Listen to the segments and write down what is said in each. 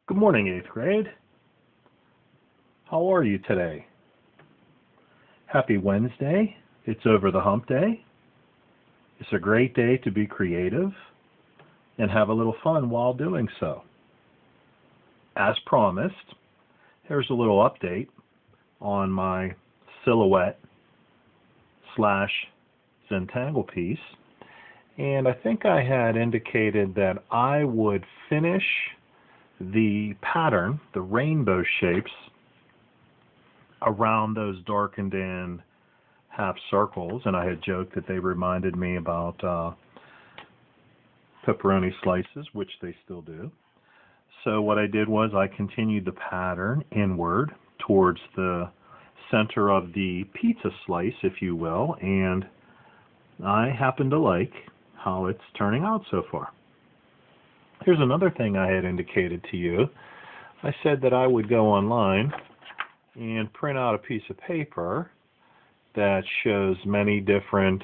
Good morning, 8th grade. How are you today? Happy Wednesday. It's over the hump day. It's a great day to be creative and have a little fun while doing so. As promised, here's a little update on my silhouette slash Zentangle piece. And I think I had indicated that I would finish the pattern, the rainbow shapes, around those darkened in half circles, and I had joked that they reminded me about pepperoni slices, which they still do. So what I did was I continued the pattern inward towards the center of the pizza slice, if you will, and I happen to like how it's turning out so far. Here's another thing I had indicated to you. I said that I would go online and print out a piece of paper that shows many different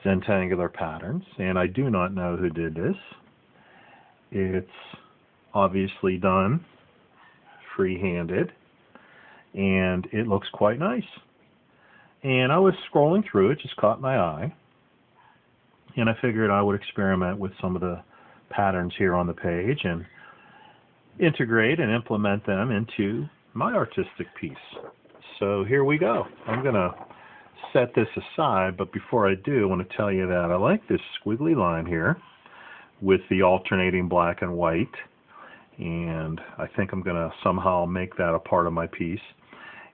Zentangular patterns, and I do not know who did this. It's obviously done free-handed, and it looks quite nice. And I was scrolling through, it just caught my eye, and I figured I would experiment with some of the patterns here on the page and integrate and implement them into my artistic piece. So here we go. I'm going to set this aside, but before I do, I want to tell you that I like this squiggly line here with the alternating black and white, and I think I'm going to somehow make that a part of my piece.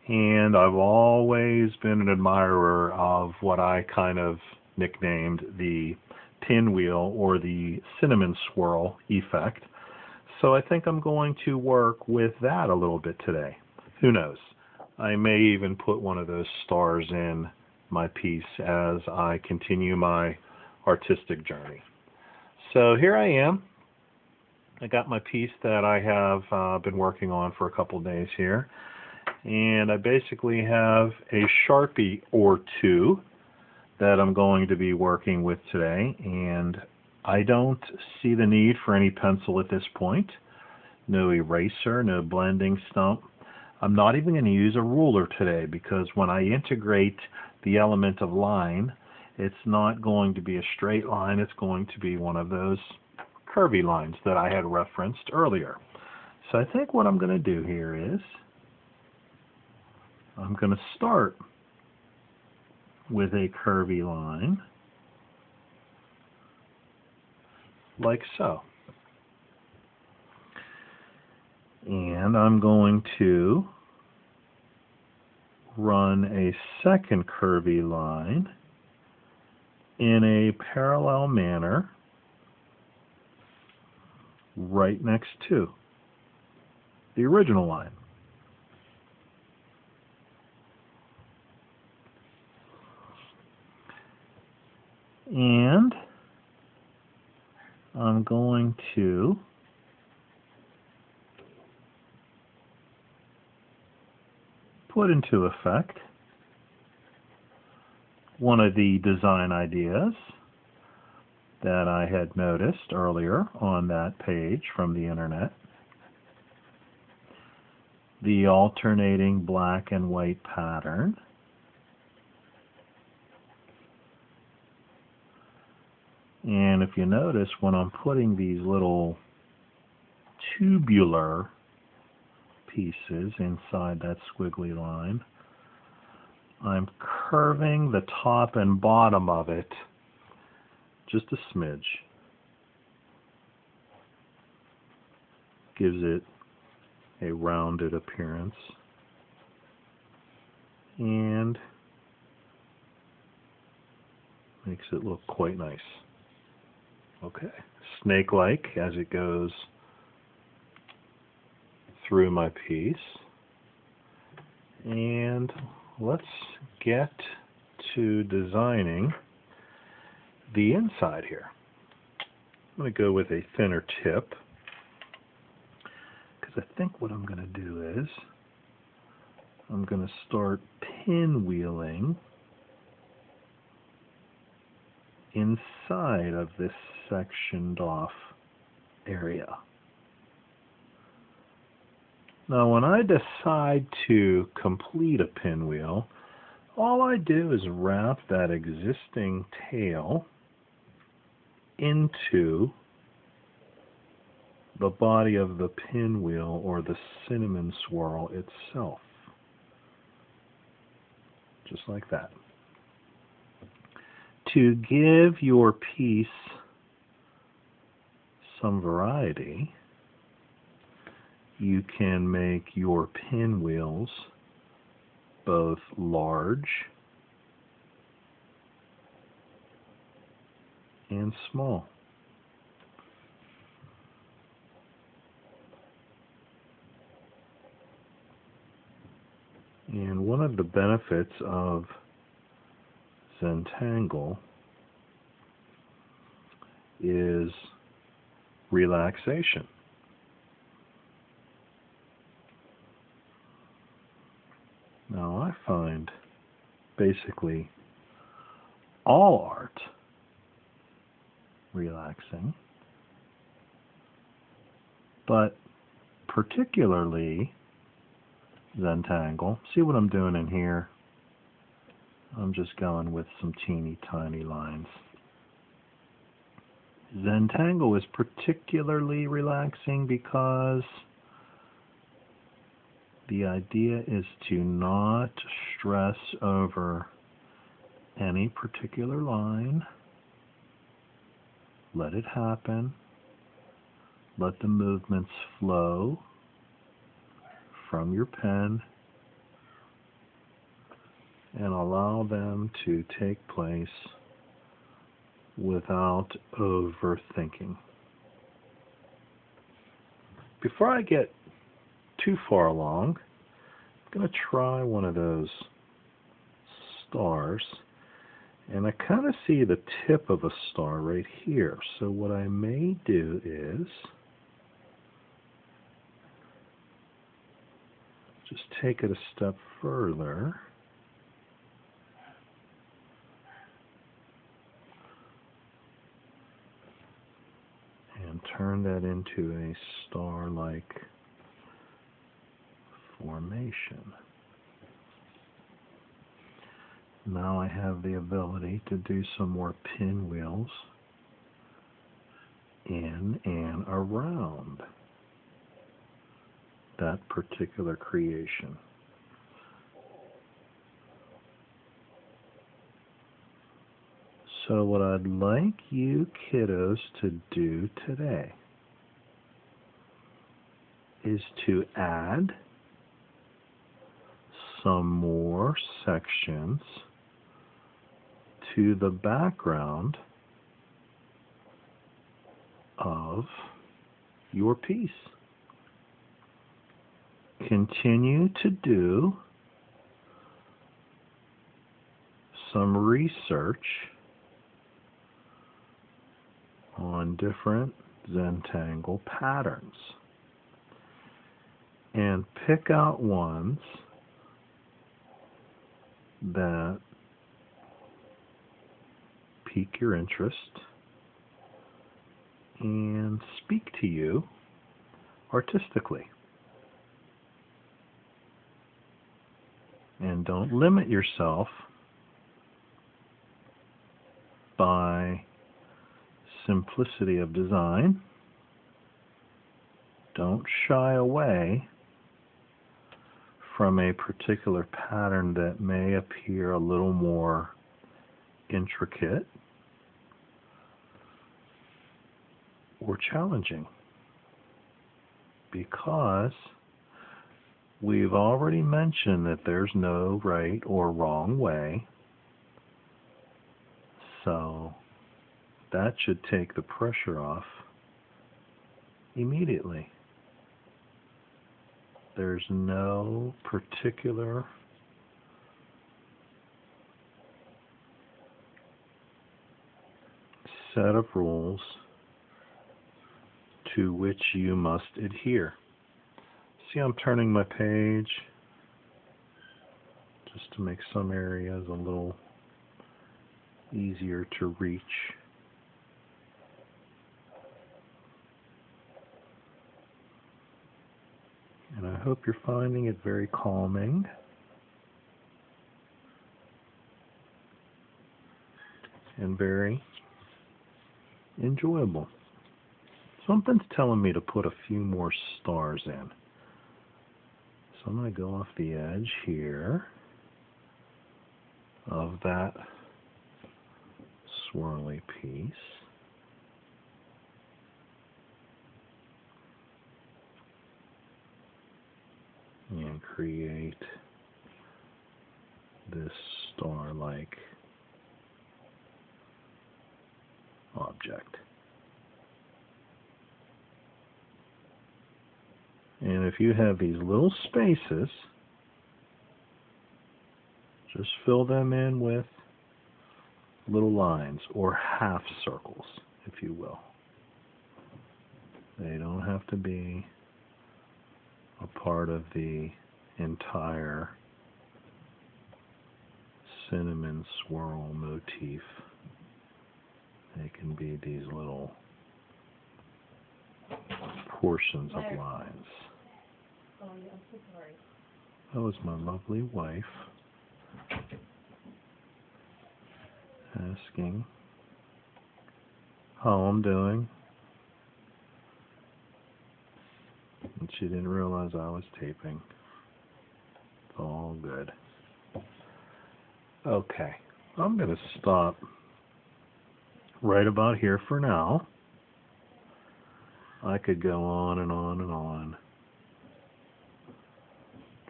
And I've always been an admirer of what I kind of nicknamed the pinwheel or the cinnamon swirl effect. So I think I'm going to work with that a little bit today. Who knows? I may even put one of those stars in my piece as I continue my artistic journey. So here I am. I got my piece that I have been working on for a couple of days here. And I basically have a Sharpie or two that I'm going to be working with today. And I don't see the need for any pencil at this point. No eraser, no blending stump. I'm not even going to use a ruler today because when I integrate the element of line, it's not going to be a straight line. It's going to be one of those curvy lines that I had referenced earlier. So I think what I'm going to do here is I'm going to start with a curvy line like so. And I'm going to run a second curvy line in a parallel manner right next to the original line. And I'm going to put into effect one of the design ideas that I had noticed earlier on that page from the internet. The alternating black and white pattern. And if you notice, when I'm putting these little tubular pieces inside that squiggly line, I'm curving the top and bottom of it just a smidge. Gives it a rounded appearance and makes it look quite nice. Okay, snake-like as it goes through my piece. And let's get to designing the inside here. I'm going to go with a thinner tip because I think what I'm going to do is I'm going to start pinwheeling inside of this sectioned off area. Now when I decide to complete a pinwheel, all I do is wrap that existing tail into the body of the pinwheel or the cinnamon swirl itself. Just like that. To give your piece some variety, you can make your pinwheels both large and small. And one of the benefits of Zentangle is relaxation. Now I find basically all art relaxing, but particularly Zentangle. See what I'm doing in here? I'm just going with some teeny tiny lines. Zentangle is particularly relaxing because the idea is to not stress over any particular line. Let it happen. Let the movements flow from your pen and allow them to take place without overthinking. Before I get too far along, I'm going to try one of those stars, and I kind of see the tip of a star right here. So what I may do is just take it a step further and turn that into a star-like formation. Now I have the ability to do some more pinwheels in and around that particular creation. So what I'd like you kiddos to do today is to add some more sections to the background of your piece. Continue to do some research on different Zentangle patterns and pick out ones that pique your interest and speak to you artistically. And don't limit yourself by simplicity of design. Don't shy away from a particular pattern that may appear a little more intricate or challenging, because we've already mentioned that there's no right or wrong way, so that should take the pressure off immediately. There's no particular set of rules to which you must adhere. See, I'm turning my page just to make some areas a little easier to reach. And I hope you're finding it very calming. And very enjoyable. Something's telling me to put a few more stars in. So I'm going to go off the edge here of that swirly piece. And create this star-like object. And if you have these little spaces, just fill them in with little lines or half circles, if you will. They don't have to be a part of the entire cinnamon swirl motif. They can be these little portions of lines. Oh, yeah, I'm so sorry. That was my lovely wife asking how I'm doing. And she didn't realize I was taping. It's all good. Okay, I'm going to stop right about here for now. I could go on and on and on,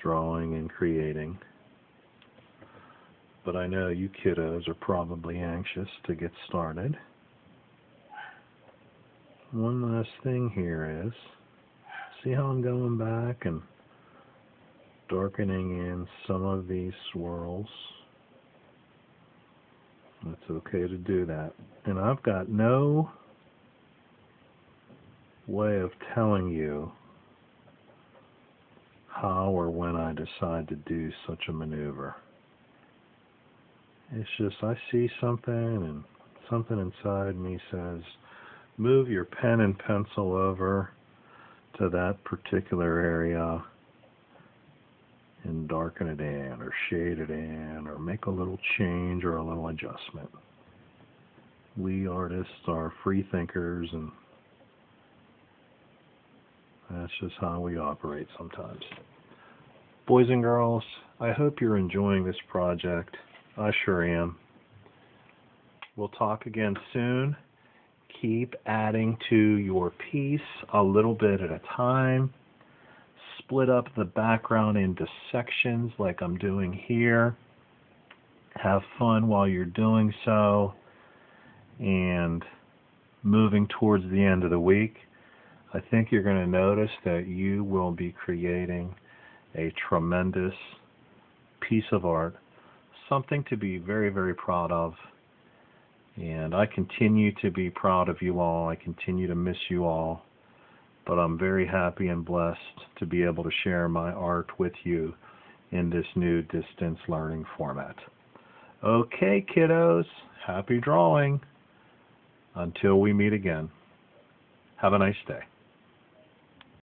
drawing and creating. But I know you kiddos are probably anxious to get started. One last thing here is, see how I'm going back and darkening in some of these swirls? It's okay to do that. And I've got no way of telling you how or when I decide to do such a maneuver. It's just I see something and something inside me says, move your pen and pencil over to that particular area and darken it in or shade it in or make a little change or a little adjustment. We artists are free thinkers, and that's just how we operate sometimes. Boys and girls, I hope you're enjoying this project. I sure am. We'll talk again soon. Keep adding to your piece a little bit at a time. Split up the background into sections like I'm doing here. Have fun while you're doing so. And moving towards the end of the week, I think you're going to notice that you will be creating a tremendous piece of art, something to be very, very proud of. And I continue to be proud of you all. I continue to miss you all. But I'm very happy and blessed to be able to share my art with you in this new distance learning format. Okay, kiddos, happy drawing. Until we meet again, have a nice day.